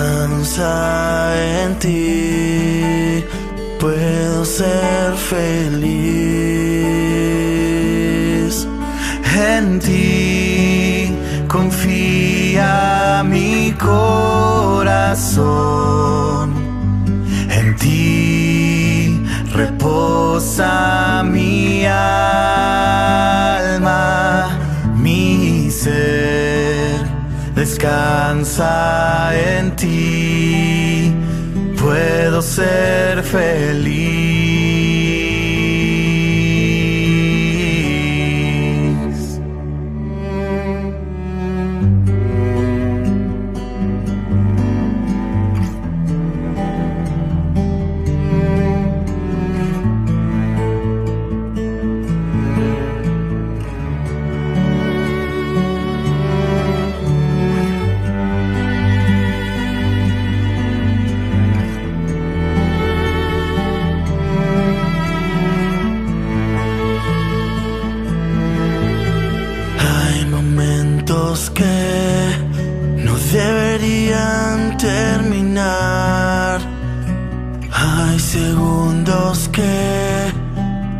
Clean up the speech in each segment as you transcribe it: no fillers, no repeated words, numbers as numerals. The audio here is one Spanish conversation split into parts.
descansa en ti, puedo ser feliz. En ti confía mi corazón, en ti reposa mi alma, mi ser descansa en ti, puedo ser feliz. Que no deberían terminar, hay segundos que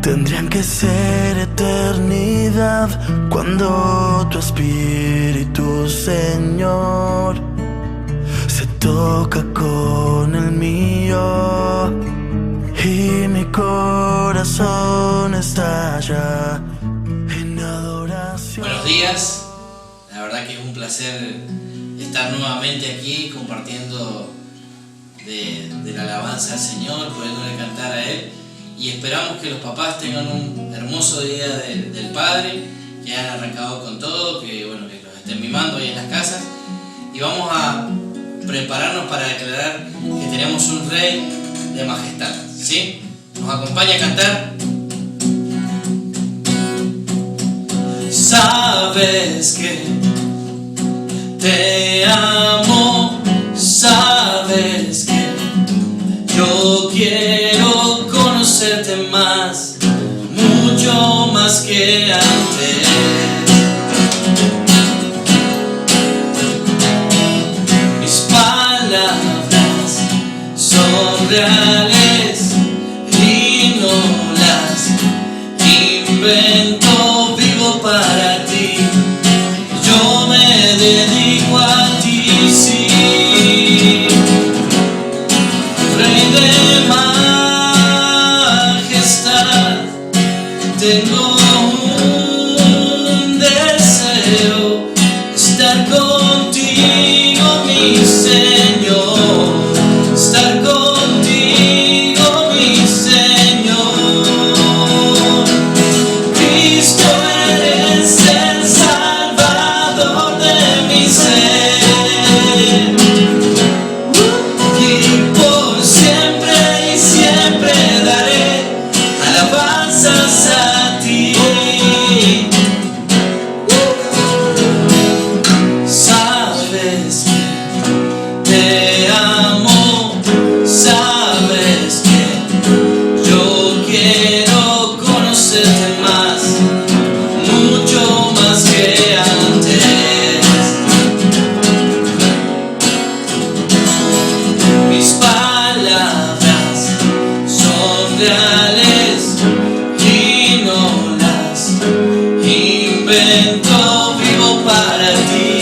tendrían que ser eternidad, cuando tu espíritu, Señor, se toca con el mío y mi corazón estalla en adoración. Buenos días. La verdad que es un placer estar nuevamente aquí compartiendo de la alabanza al Señor, pudiéndole cantar a Él, y esperamos que los papás tengan un hermoso día del Padre, que hayan arrancado con todo, que los estén mimando ahí en las casas, y vamos a prepararnos para declarar que tenemos un Rey de majestad, ¿sí? ¿Nos acompaña a cantar? Sabes que te amo, sabes que yo quiero conocerte más, mucho más que antes. Mis palabras son reales y no las invento, vivo para ti. Yo me dedico a ti, sí, Rey de majestad. Tengo un deseo, estar contigo, mi Señor, estar contigo, mi Señor. Cristo, eres el Salvador de mi ser, y por siempre y siempre daré alabanzas a ti. Sabes que te amo, sabes que yo quiero conocerte más, mucho más que antes. Mis palabras son reales y no las invento, vivo para ti.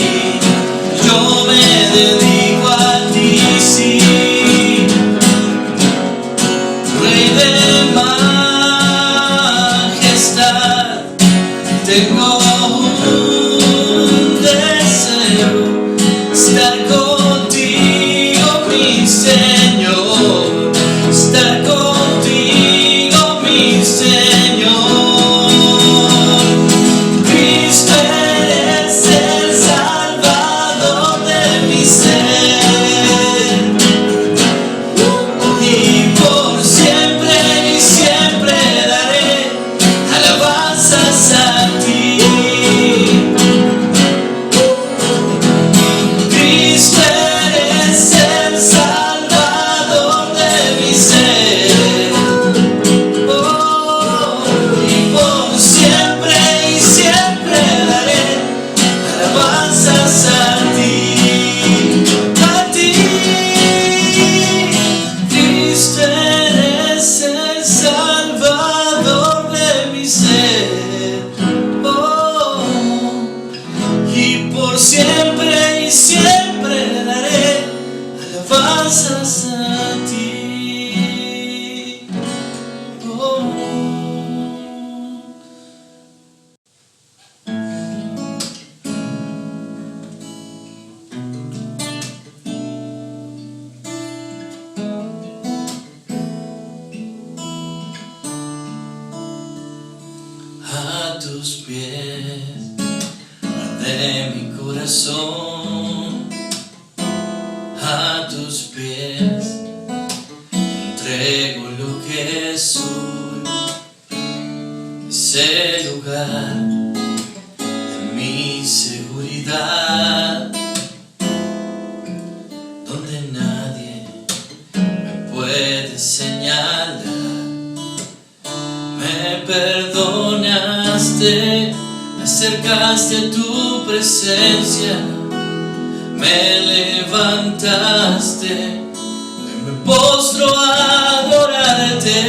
Yo me dedico a ti, sí, Rey de majestad. Tengo un deseo, estar contigo, mi Señor, estar contigo, mi Señor. Cristo, eres el Salvador de mi ser, y por siempre y siempre daré alabanzas a ti. Cristo, eres el Salvador. pasas a ti. A tus pies arde mi corazón, a tus pies entrego lo que soy. Ese lugar de mi seguridad, donde nadie me puede señalar. Me perdonaste, me acercaste a tu presencia, me levantaste, me postro a adorarte.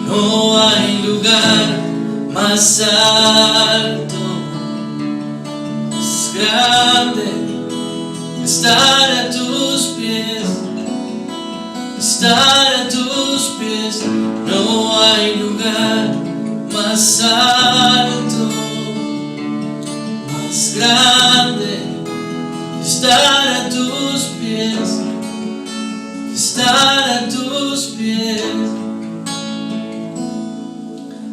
No hay lugar más alto, más grande que estar a tus pies. Estar a tus pies, no hay lugar más alto, más grande. Estar a tus pies, estar a tus pies,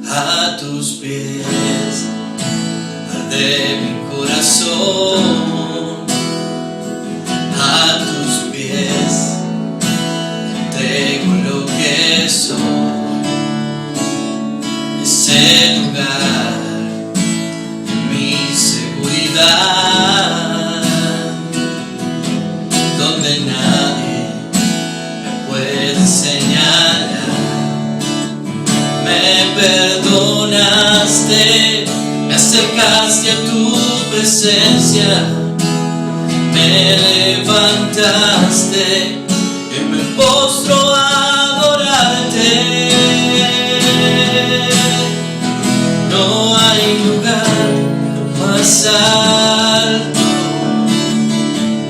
a tus pies arde mi corazón, a tus pies entrego lo que soy. Ese lugar de mi seguridad, donde nadie me puede señalar. Me perdonaste, me acercaste a tu presencia, me levantaste y me postro a adorarte. No hay lugar más alto,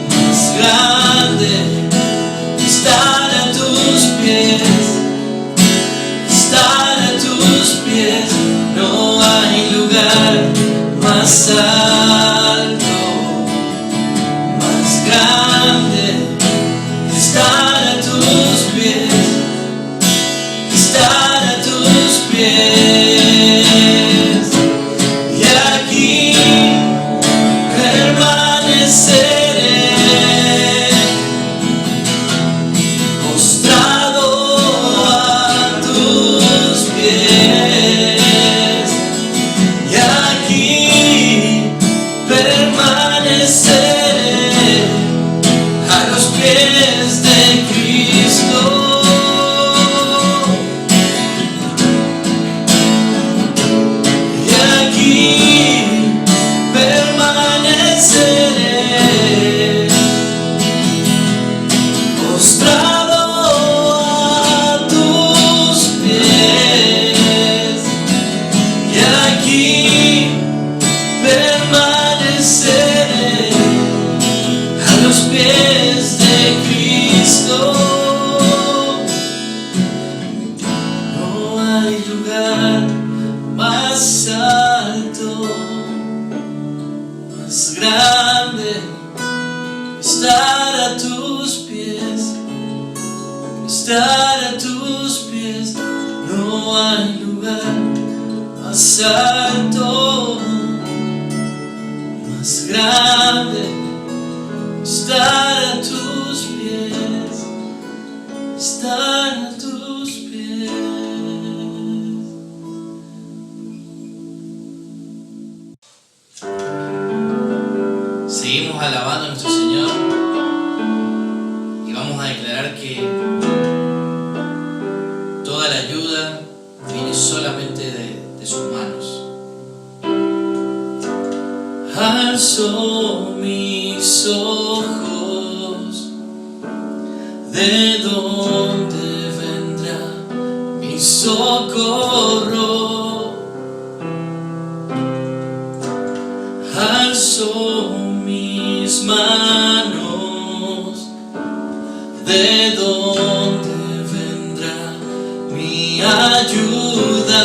más grande que estar a tus pies, estar a tus pies. No hay lugar más alto, más grande que estar a tus pies, estar a tus pies. Y aquí permaneceré, postrado a tus pies. Y aquí permaneceré a los pies de Cristo. Y aquí permaneceré, postrado a tus pies. Y aquí permaneceré a los pies de Cristo. No hay lugar más alto, más grande, estar a tus pies, estar a tus pies. No hay lugar más alto, más grande, estar a tus pies, estar a tus pies. Seguimos alabando a nuestro Señor y vamos a declarar que toda la ayuda viene solamente de sus manos. Alzo mis ojos, ¿de dónde vendrá mi socorro? Alzo mis manos manos. ¿De dónde vendrá mi ayuda?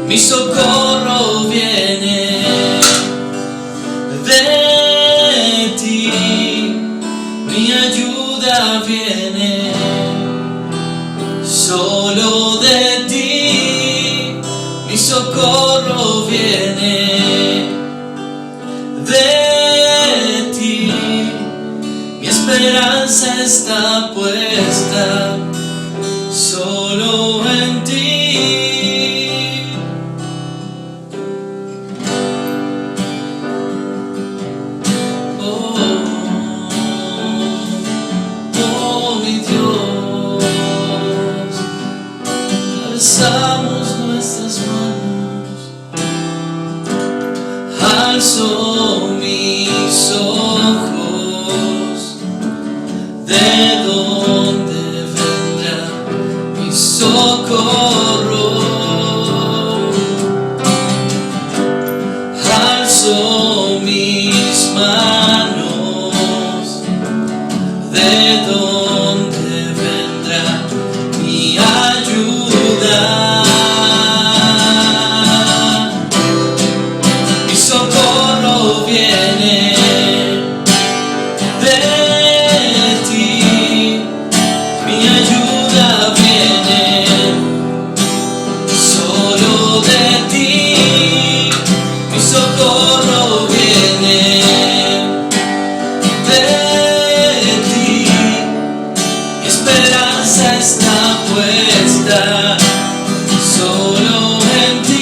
Mi socorro viene de ti, mi ayuda viene solo de ti, mi socorro viene de ti, mi esperanza está puesta solo en ti. Alzamos nuestras manos, alzo mis ojos. ¿De dónde vendrá mi socorro? Alzo mis manos. ¿De dónde vendrá mi ayuda? Mi socorro viene de ti, mi ayuda viene solo de ti, mi socorro viene de ti, mi esperanza está puesta solo en ti.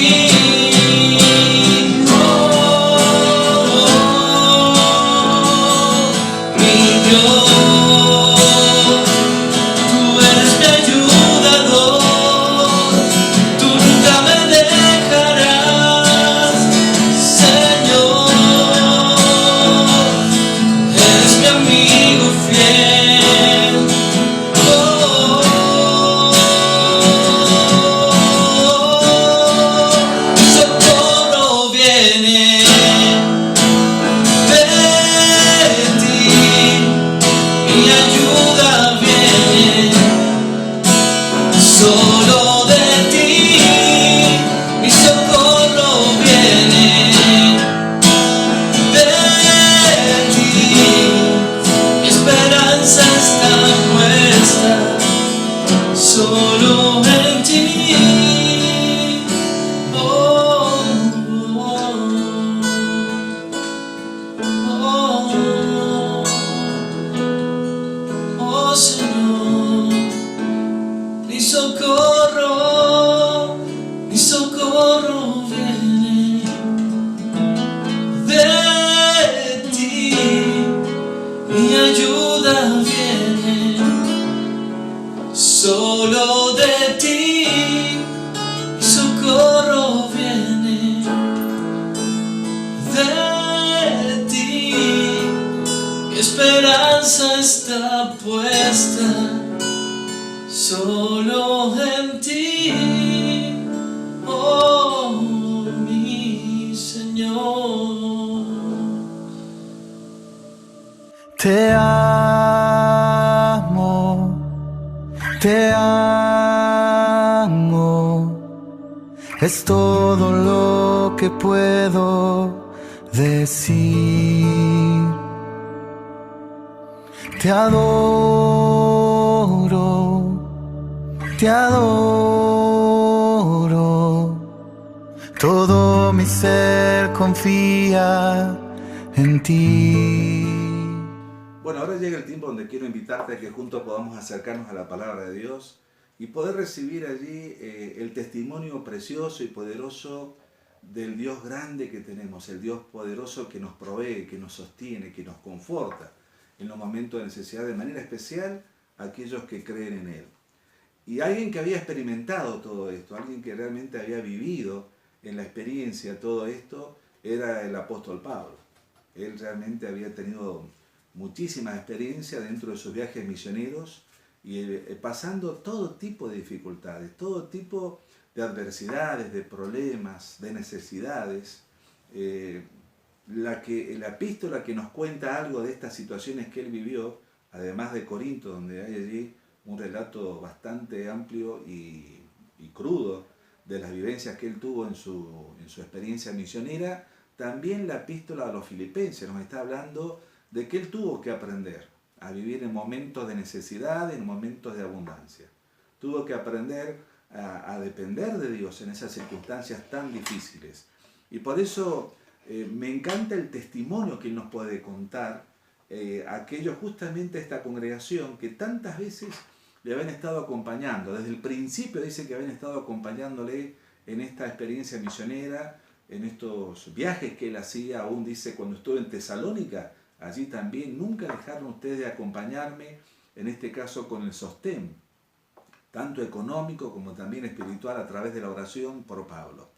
Mi Dios, tú eres mi ayudador, tú nunca me dejarás, Señor, eres mi amigo fiel. Mi socorro viene de ti, mi ayuda viene solo de ti, mi socorro viene de ti, mi esperanza está puesta solo en ti. Oh, oh, oh, oh, Señor, mi socorro viene de ti, mi ayuda viene solo de ti, mi socorro viene de ti, mi esperanza está puesta solo en ti, oh mi Señor. Te amo, es todo lo que puedo decir. Te adoro, todo mi ser confía en ti. Bueno, ahora llega el tiempo donde quiero invitarte a que juntos podamos acercarnos a la palabra de Dios y poder recibir allí el testimonio precioso y poderoso del Dios grande que tenemos, el Dios poderoso que nos provee, que nos sostiene, que nos conforta en los momentos de necesidad, de manera especial a aquellos que creen en Él. Y alguien que había experimentado todo esto, alguien que realmente había vivido en la experiencia todo esto, era el apóstol Pablo. Él realmente había tenido muchísima experiencia dentro de sus viajes misioneros y pasando todo tipo de dificultades, todo tipo de adversidades, de problemas, de necesidades. la epístola que nos cuenta algo de estas situaciones que él vivió, además de Corinto, donde hay allí un relato bastante amplio y crudo de las vivencias que él tuvo en su experiencia misionera. También la epístola a los Filipenses nos está hablando de que él tuvo que aprender a vivir en momentos de necesidad, en momentos de abundancia. Tuvo que aprender a depender de Dios en esas circunstancias tan difíciles. Y por eso me encanta el testimonio que él nos puede contar, aquellos justamente esta congregación que tantas veces le habían estado acompañando. Desde el principio dice que habían estado acompañándole en esta experiencia misionera, en estos viajes que él hacía. Aún dice, cuando estuve en Tesalónica, allí también nunca dejaron ustedes de acompañarme, en este caso con el sostén, tanto económico como también espiritual, a través de la oración por Pablo.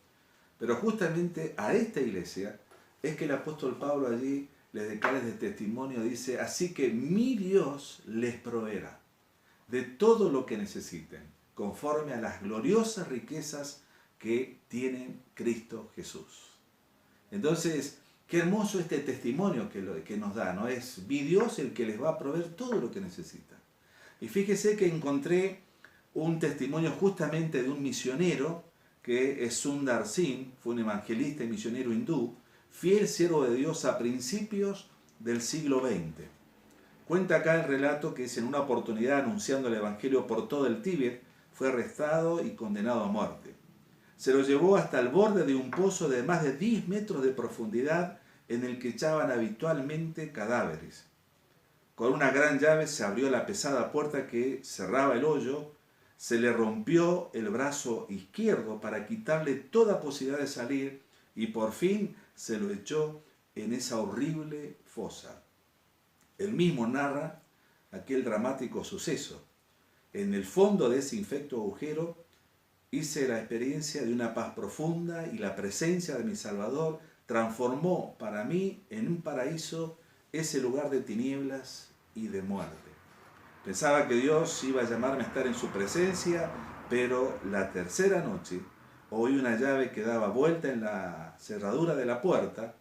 Pero justamente a esta iglesia es que el apóstol Pablo allí les declara de testimonio, dice: así que mi Dios les proveerá de todo lo que necesiten, conforme a las gloriosas riquezas que tiene Cristo Jesús. Entonces, qué hermoso este testimonio que nos da, ¿no? Es mi Dios el que les va a proveer todo lo que necesitan. Y fíjese que encontré un testimonio justamente de un misionero, que es Sundar Singh, fue un evangelista y misionero hindú, fiel siervo de Dios a principios del siglo XX. Cuenta acá el relato que es en una oportunidad, anunciando el evangelio por todo el Tíbet, fue arrestado y condenado a muerte. Se lo llevó hasta el borde de un pozo de más de 10 metros de profundidad en el que echaban habitualmente cadáveres. Con una gran llave se abrió la pesada puerta que cerraba el hoyo, se le rompió el brazo izquierdo para quitarle toda posibilidad de salir y por fin se lo echó en esa horrible fosa. Él mismo narra aquel dramático suceso. En el fondo de ese infecto agujero hice la experiencia de una paz profunda y la presencia de mi Salvador transformó para mí en un paraíso ese lugar de tinieblas y de muerte. Pensaba que Dios iba a llamarme a estar en su presencia, pero la tercera noche oí una llave que daba vuelta en la cerradura de la puerta.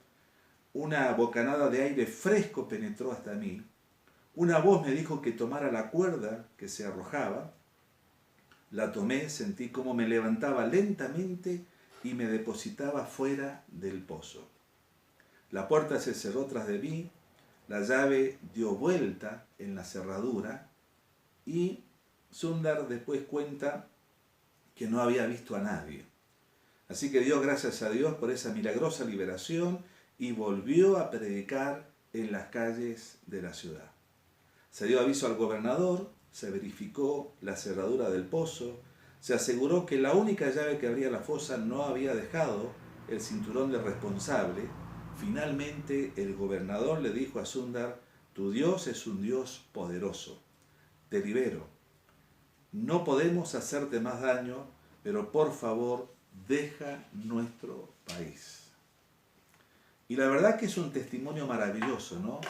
Una bocanada de aire fresco penetró hasta mí. Una voz me dijo que tomara la cuerda que se arrojaba. La tomé, sentí cómo me levantaba lentamente y me depositaba fuera del pozo. La puerta se cerró tras de mí, la llave dio vuelta en la cerradura y Sundar después cuenta que no había visto a nadie. Así que dio gracias a Dios por esa milagrosa liberación y volvió a predicar en las calles de la ciudad. Se dio aviso al gobernador, se verificó la cerradura del pozo, se aseguró que la única llave que abría la fosa no había dejado el cinturón del responsable. Finalmente el gobernador le dijo a Sundar: tu Dios es un Dios poderoso, te libero. No podemos hacerte más daño, pero por favor deja nuestro país. Y la verdad que es un testimonio maravilloso, ¿no?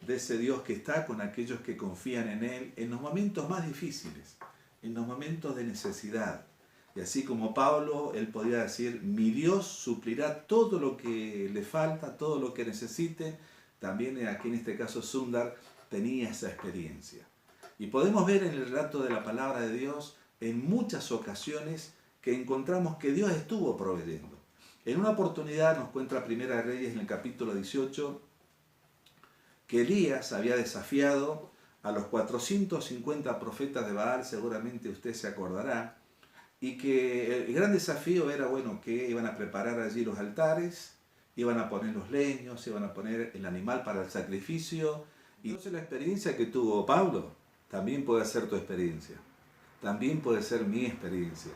De ese Dios que está con aquellos que confían en Él en los momentos más difíciles, en los momentos de necesidad. Y así como Pablo, él podía decir: mi Dios suplirá todo lo que le falta, todo lo que necesite. También aquí en este caso Sundar tenía esa experiencia. Y podemos ver en el relato de la palabra de Dios en muchas ocasiones que encontramos que Dios estuvo proveyendo. En una oportunidad nos cuenta Primera de Reyes en el capítulo 18 que Elías había desafiado a los 450 profetas de Baal, seguramente usted se acordará, y que el gran desafío era, bueno, que iban a preparar allí los altares, iban a poner los leños, iban a poner el animal para el sacrificio. Y entonces la experiencia que tuvo Pablo también puede ser tu experiencia, también puede ser mi experiencia,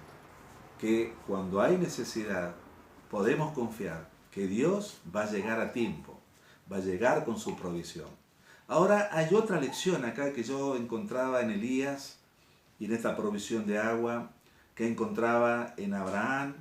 que cuando hay necesidad podemos confiar que Dios va a llegar a tiempo, va a llegar con su provisión. Ahora hay otra lección acá que yo encontraba en Elías y en esta provisión de agua, que encontraba en Abraham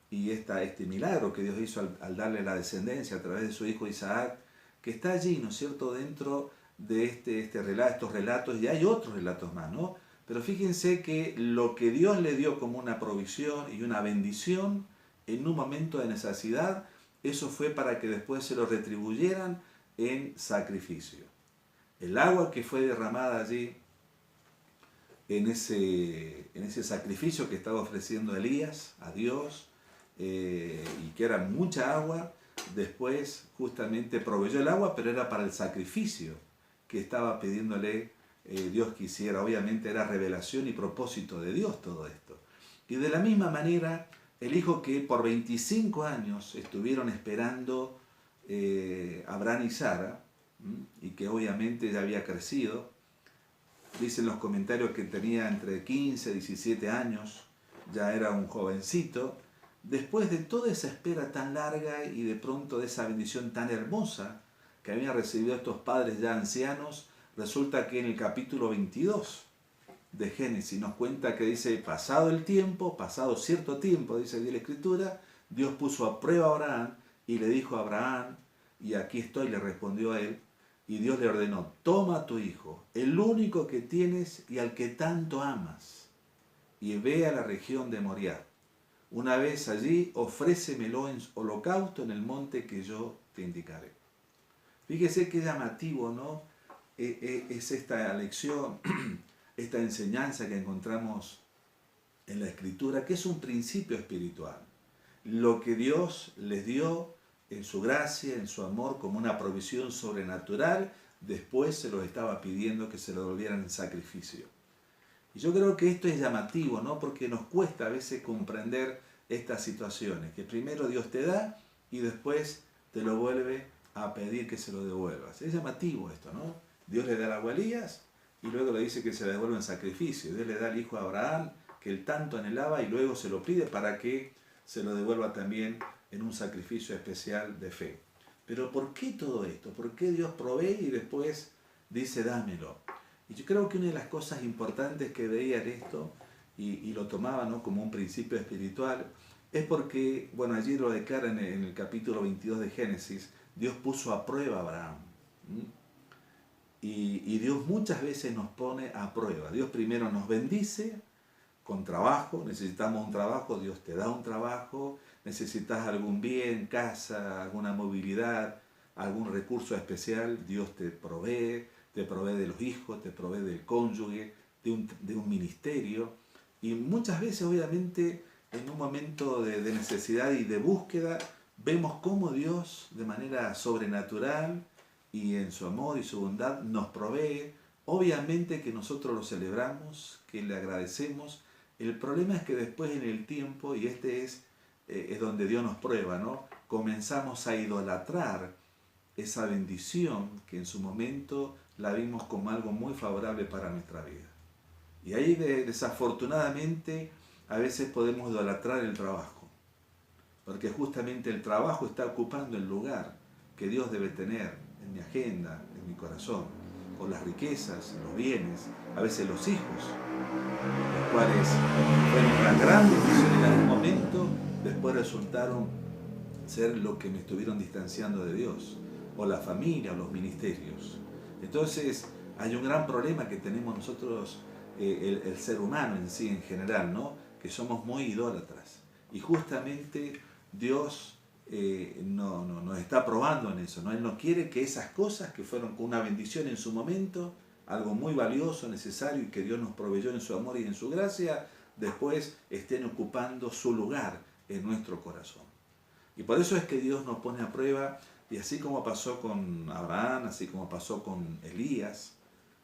y este milagro que Dios hizo al darle la descendencia a través de su hijo Isaac, que está allí, ¿no es cierto?, dentro de estos relatos, y hay otros relatos más, ¿no? Pero fíjense que lo que Dios le dio como una provisión y una bendición en un momento de necesidad, eso fue para que después se lo retribuyeran en sacrificio. El agua que fue derramada allí en ese sacrificio que estaba ofreciendo Elías a Dios, y que era mucha agua, después justamente proveyó el agua, pero era para el sacrificio que estaba pidiéndole Dios que hiciera. Obviamente era revelación y propósito de Dios todo esto. Y de la misma manera, el hijo que por 25 años estuvieron esperando Abraham y Sara, y que obviamente ya había crecido, dicen los comentarios que tenía entre 15 y 17 años, ya era un jovencito. Después de toda esa espera tan larga y de pronto de esa bendición tan hermosa que habían recibido estos padres ya ancianos, resulta que en el capítulo 22 de Génesis nos cuenta que dice, pasado el tiempo, pasado cierto tiempo, dice la Escritura, Dios puso a prueba a Abraham y le dijo a Abraham, y aquí estoy, le respondió a él, y Dios le ordenó, toma a tu hijo, el único que tienes y al que tanto amas, y ve a la región de Moriah. Una vez allí, ofrécemelo en holocausto en el monte que yo te indicaré. Fíjese qué llamativo, ¿no? Es esta lección, esta enseñanza que encontramos en la Escritura, que es un principio espiritual. Lo que Dios les dio en su gracia, en su amor, como una provisión sobrenatural, después se los estaba pidiendo que se lo volvieran en sacrificio. Y yo creo que esto es llamativo, ¿no? Porque nos cuesta a veces comprender estas situaciones, que primero Dios te da y después te lo vuelve a pedir que se lo devuelvas. Es llamativo esto, ¿no? Dios le da el agua a Elías y luego le dice que se le devuelva en sacrificio. Dios le da el hijo a Abraham, que él tanto anhelaba, y luego se lo pide para que se lo devuelva también en un sacrificio especial de fe. Pero ¿por qué todo esto? ¿Por qué Dios provee y después dice dámelo? Y yo creo que una de las cosas importantes que veía en esto, y lo tomaba, ¿no?, como un principio espiritual, es porque, bueno, allí lo declara en el capítulo 22 de Génesis, Dios puso a prueba a Abraham. Y Dios muchas veces nos pone a prueba. Dios primero nos bendice con trabajo, necesitamos un trabajo, Dios te da un trabajo, necesitas algún bien, casa, alguna movilidad, algún recurso especial, Dios te provee de los hijos, te provee del cónyuge, de un ministerio. Y muchas veces, obviamente, en un momento de necesidad y de búsqueda, vemos cómo Dios, de manera sobrenatural y en su amor y su bondad, nos provee. Obviamente que nosotros lo celebramos, que le agradecemos. El problema es que después en el tiempo, y este es donde Dios nos prueba, ¿no?, comenzamos a idolatrar esa bendición que en su momento la vimos como algo muy favorable para nuestra vida. Y ahí desafortunadamente a veces podemos idolatrar el trabajo, porque justamente el trabajo está ocupando el lugar que Dios debe tener en mi agenda, en mi corazón, o las riquezas, los bienes, a veces los hijos, los cuales fueron una gran bendición en algún momento, después resultaron ser lo que me estuvieron distanciando de Dios, o la familia, o los ministerios. Entonces hay un gran problema que tenemos nosotros, el ser humano en sí, en general, ¿no?, que somos muy idólatras. Y justamente Dios nos está probando en eso, ¿no? Él no quiere que esas cosas que fueron una bendición en su momento, algo muy valioso, necesario, y que Dios nos proveyó en su amor y en su gracia, después estén ocupando su lugar en nuestro corazón. Y por eso es que Dios nos pone a prueba, y así como pasó con Abraham, así como pasó con Elías,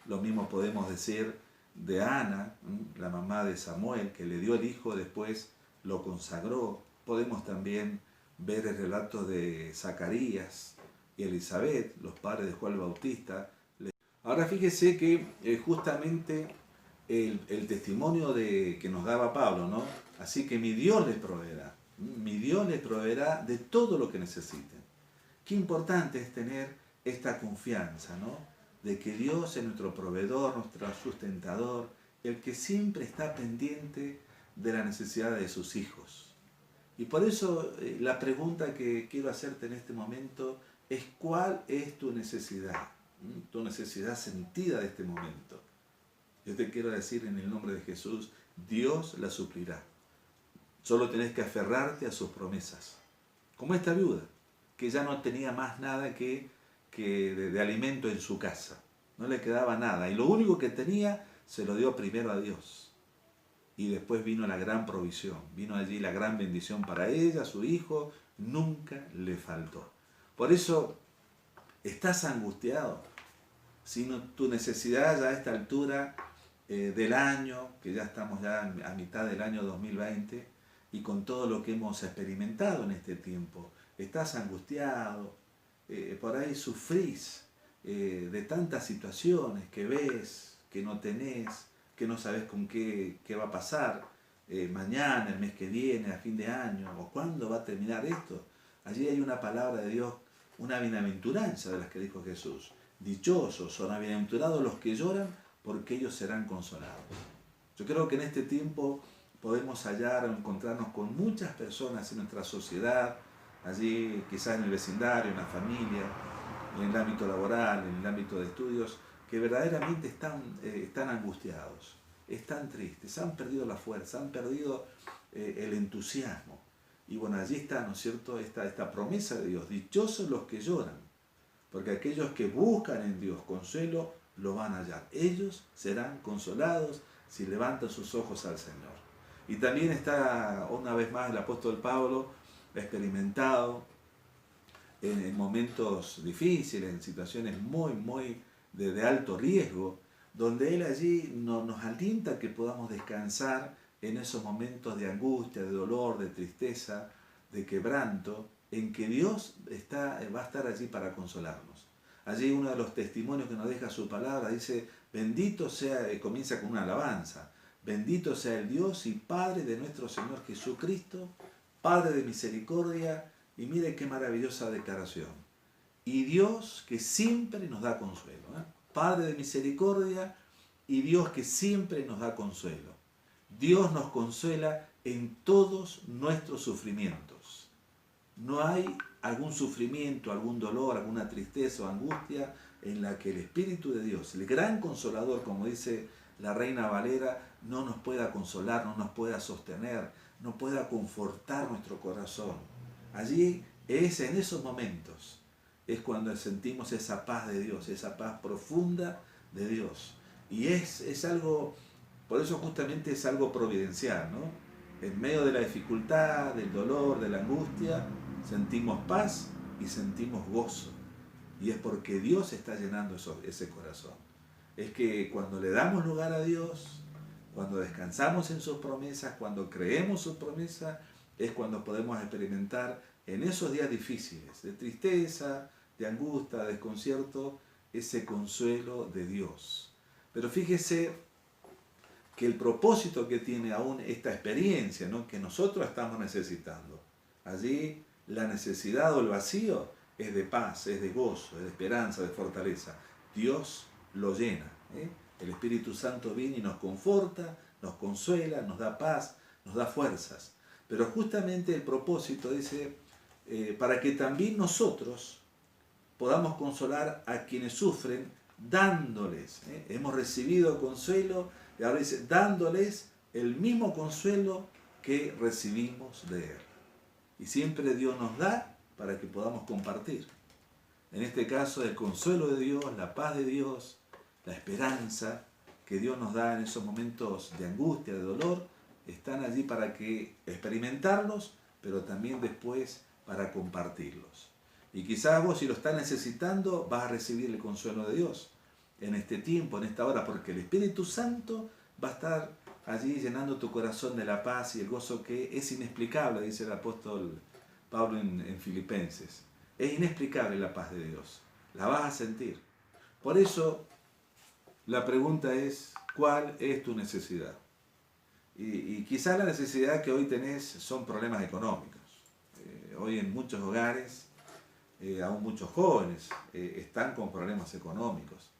lo mismo podemos decir de Ana, la mamá de Samuel, que le dio el hijo, después lo consagró. Podemos también ver el relato de Zacarías y Elizabeth, los padres de Juan el Bautista. Ahora fíjese que justamente el testimonio que nos daba Pablo, ¿no? Así que mi Dios les proveerá. Mi Dios les proveerá de todo lo que necesiten. Qué importante es tener esta confianza, ¿no?, de que Dios es nuestro proveedor, nuestro sustentador, el que siempre está pendiente de la necesidad de sus hijos. Y por eso la pregunta que quiero hacerte en este momento es: ¿cuál es tu necesidad? Tu necesidad sentida de este momento. Yo te quiero decir en el nombre de Jesús, Dios la suplirá. Solo tenés que aferrarte a sus promesas. Como esta viuda. que ya no tenía más nada que de alimento en su casa. No le quedaba nada. Y lo único que tenía se lo dio primero a Dios. Y después vino la gran provisión. Vino allí la gran bendición para ella, su hijo. Nunca le faltó. Por eso, ¿estás angustiado? Si tu necesidad ya a esta altura del año, que ya estamos ya a mitad del año 2020, y con todo lo que hemos experimentado en este tiempo, estás angustiado, por ahí sufrís de tantas situaciones que ves, que no tenés, que no sabes con qué va a pasar mañana, el mes que viene, a fin de año, o cuándo va a terminar esto. Allí hay una palabra de Dios, una bienaventuranza de las que dijo Jesús. Dichosos son bienaventurados los que lloran, porque ellos serán consolados. Yo creo que en este tiempo podemos hallar o encontrarnos con muchas personas en nuestra sociedad, allí quizás en el vecindario, en la familia, en el ámbito laboral, en el ámbito de estudios, que verdaderamente están angustiados, están tristes, han perdido la fuerza, han perdido el entusiasmo. Y bueno, allí está, ¿no es cierto?, esta promesa de Dios. Dichosos los que lloran, porque aquellos que buscan en Dios consuelo, lo van a hallar. Ellos serán consolados si levantan sus ojos al Señor. Y también está, una vez más, el apóstol Pablo experimentado en momentos difíciles, en situaciones muy de alto riesgo, donde él allí nos alienta que podamos descansar en esos momentos de angustia, de dolor, de tristeza, de quebranto, en que Dios va a estar allí para consolarnos. Allí uno de los testimonios que nos deja su palabra dice, bendito sea, comienza con una alabanza, bendito sea el Dios y Padre de nuestro Señor Jesucristo, Padre de misericordia, y mire qué maravillosa declaración. Y Dios que siempre nos da consuelo. Padre de misericordia y Dios que siempre nos da consuelo. Dios nos consuela en todos nuestros sufrimientos. No hay algún sufrimiento, algún dolor, alguna tristeza o angustia en la que el Espíritu de Dios, el gran consolador, como dice la Reina Valera, no nos pueda consolar, no nos pueda sostener, no pueda confortar nuestro corazón. Allí es en esos momentos, es cuando sentimos esa paz de Dios, esa paz profunda de Dios. Y es algo, por eso justamente es algo providencial, ¿no? En medio de la dificultad, del dolor, de la angustia, sentimos paz y sentimos gozo. Y es porque Dios está llenando ese corazón. Es que cuando le damos lugar a Dios, cuando descansamos en sus promesas, cuando creemos sus promesas, es cuando podemos experimentar en esos días difíciles, de tristeza, de angustia, de desconcierto, ese consuelo de Dios. Pero fíjese que el propósito que tiene aún esta experiencia, ¿no?, que nosotros estamos necesitando, allí la necesidad o el vacío es de paz, es de gozo, es de esperanza, de fortaleza. Dios lo llena. El Espíritu Santo viene y nos conforta, nos consuela, nos da paz, nos da fuerzas. Pero justamente el propósito dice, para que también nosotros podamos consolar a quienes sufren, dándoles, hemos recibido consuelo, y ahora dice, dándoles el mismo consuelo que recibimos de Él. Y siempre Dios nos da para que podamos compartir. En este caso, el consuelo de Dios, la paz de Dios, la esperanza que Dios nos da en esos momentos de angustia, de dolor, están allí para que experimentarlos, pero también después para compartirlos. Y quizás vos, si lo estás necesitando, vas a recibir el consuelo de Dios en este tiempo, en esta hora, porque el Espíritu Santo va a estar allí llenando tu corazón de la paz y el gozo que es inexplicable, dice el apóstol Pablo en Filipenses. Es inexplicable la paz de Dios, la vas a sentir. Por eso, la pregunta es, ¿cuál es tu necesidad? Y quizás la necesidad que hoy tenés son problemas económicos. Hoy en muchos hogares, aún muchos jóvenes están con problemas económicos.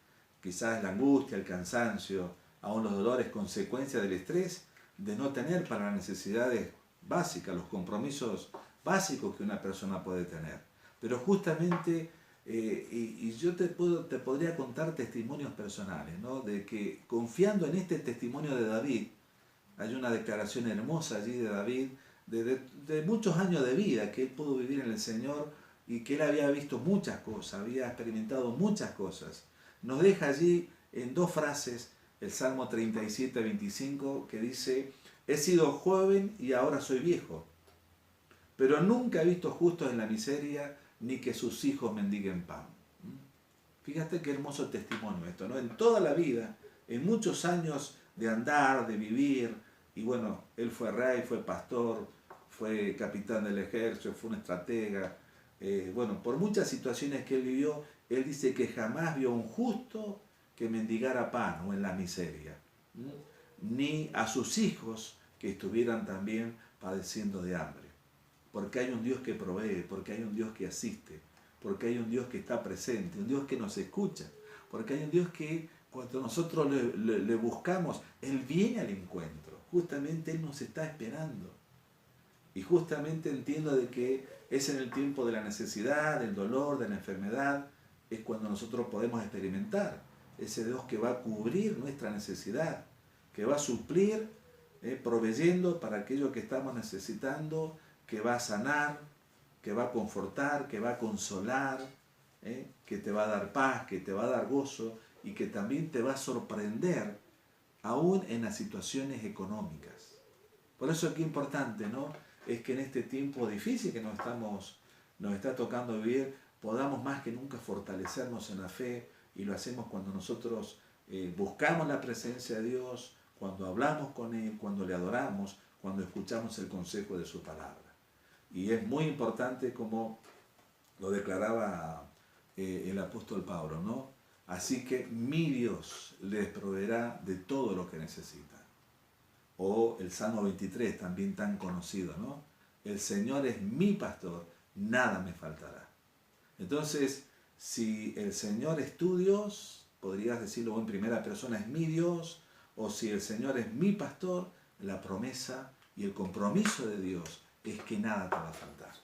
Quizás la angustia, el cansancio, aún los dolores, consecuencia del estrés de no tener para las necesidades básicas, los compromisos básicos que una persona puede tener. Pero justamente, y yo te podría contar testimonios personales, ¿no?, de que confiando en este testimonio de David, hay una declaración hermosa allí de David, de muchos años de vida que él pudo vivir en el Señor, y que él había visto muchas cosas, había experimentado muchas cosas. Nos deja allí en dos frases el Salmo 37, 25, que dice: he sido joven y ahora soy viejo, pero nunca he visto justos en la miseria, ni que sus hijos mendiguen pan. Fíjate qué hermoso testimonio esto, ¿no? En toda la vida, en muchos años de andar, de vivir, y bueno, él fue rey, fue pastor, fue capitán del ejército, fue un estratega, bueno, por muchas situaciones que él vivió, él dice que jamás vio a un justo que mendigara pan o en la miseria, ni a sus hijos que estuvieran también padeciendo de hambre. Porque hay un Dios que provee, porque hay un Dios que asiste, porque hay un Dios que está presente, un Dios que nos escucha, porque hay un Dios que cuando nosotros le buscamos, Él viene al encuentro, justamente Él nos está esperando. Y justamente entiendo de que es en el tiempo de la necesidad, del dolor, de la enfermedad, es cuando nosotros podemos experimentar ese Dios que va a cubrir nuestra necesidad, que va a suplir, proveyendo para aquello que estamos necesitando, que va a sanar, que va a confortar, que va a consolar, que te va a dar paz, que te va a dar gozo y que también te va a sorprender aún en las situaciones económicas. Por eso aquí importante, ¿no? Es que en este tiempo difícil que nos está tocando vivir, podamos más que nunca fortalecernos en la fe, y lo hacemos cuando nosotros buscamos la presencia de Dios, cuando hablamos con Él, cuando le adoramos, cuando escuchamos el consejo de su palabra. Y es muy importante, como lo declaraba el apóstol Pablo, ¿no? Así que mi Dios les proveerá de todo lo que necesitan. O el Salmo 23, también tan conocido, ¿no? El Señor es mi pastor, nada me faltará. Entonces, si el Señor es tu Dios, podrías decirlo en primera persona, es mi Dios, o si el Señor es mi pastor, la promesa y el compromiso de Dios es que nada te va a faltar.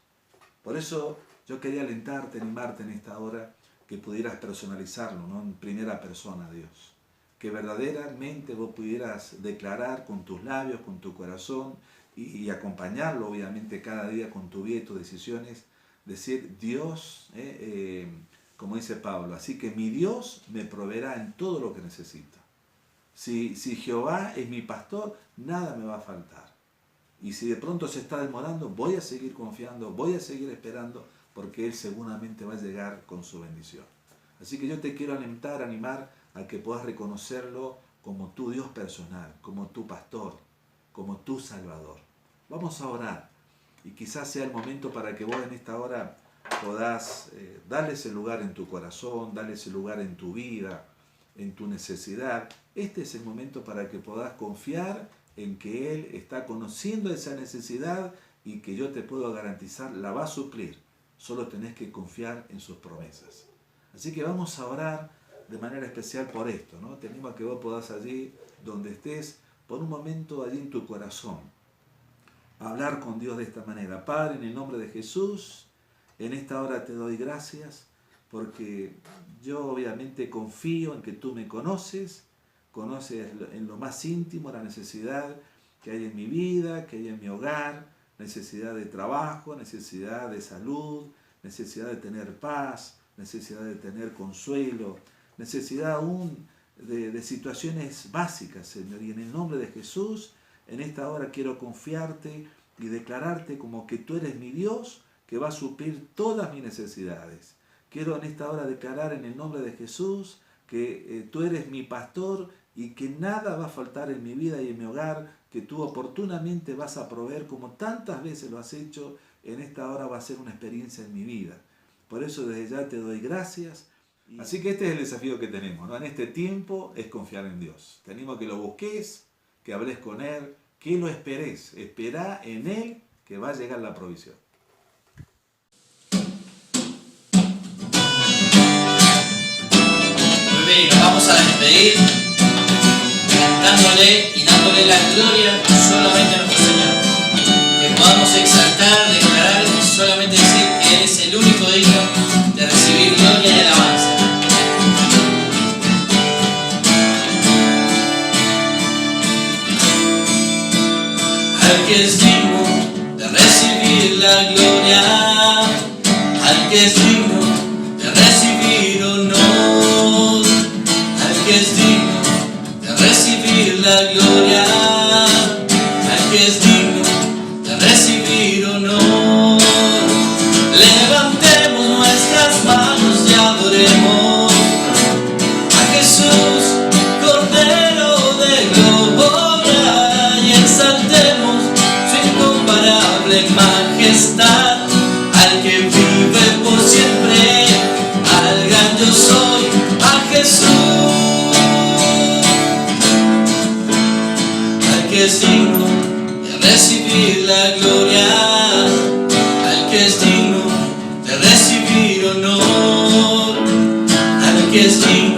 Por eso yo quería alentarte, animarte en esta hora, que pudieras personalizarlo, ¿no? En primera persona, Dios. Que verdaderamente vos pudieras declarar con tus labios, con tu corazón, y acompañarlo obviamente cada día con tu vida y tus decisiones, decir: Dios, como dice Pablo, así que mi Dios me proveerá en todo lo que necesito. Si Jehová es mi pastor, nada me va a faltar. Y si de pronto se está demorando, voy a seguir confiando, voy a seguir esperando, porque Él seguramente va a llegar con su bendición. Así que yo te quiero alentar, animar a que puedas reconocerlo como tu Dios personal, como tu pastor, como tu Salvador. Vamos a orar, y quizás sea el momento para que vos en esta hora podás darle ese lugar en tu corazón, darle ese lugar en tu vida, en tu necesidad. Este es el momento para que podás confiar en que Él está conociendo esa necesidad y que yo te puedo garantizar la va a suplir. Solo tenés que confiar en sus promesas. Así que vamos a orar de manera especial por esto, ¿no? Te animo a que vos podás allí, donde estés, por un momento allí en tu corazón, hablar con Dios de esta manera. Padre, en el nombre de Jesús, en esta hora te doy gracias, porque yo obviamente confío en que tú me conoces en lo más íntimo la necesidad que hay en mi vida, que hay en mi hogar, necesidad de trabajo, necesidad de salud, necesidad de tener paz, necesidad de tener consuelo, necesidad aún de situaciones básicas, Señor. Y en el nombre de Jesús, en esta hora quiero confiarte y declararte como que tú eres mi Dios, que va a suplir todas mis necesidades. Quiero en esta hora declarar en el nombre de Jesús que tú eres mi pastor y que nada va a faltar en mi vida y en mi hogar, que tú oportunamente vas a proveer como tantas veces lo has hecho. En esta hora va a ser una experiencia en mi vida. Por eso desde ya te doy gracias. Así que este es el desafío que tenemos, ¿no? En este tiempo es confiar en Dios. Te animo a que lo busques, que hables con Él, que lo esperes. Espera en Él que va a llegar la provisión. Muy bien, nos vamos a despedir cantándole y dándole la gloria solamente a nuestro Señor. Que podamos exaltar, declarar y solamente decir que Él es el único digno de recibir gloria y alabanza. Al que es digno de recibir la gloria, al que adoremos a Jesús, Cordero de gloria, y exaltemos su incomparable majestad, al que vive por siempre, al gran yo soy, a Jesús, al que es digno de recibir la gloria, al que es digno de recibir honor, al que es digno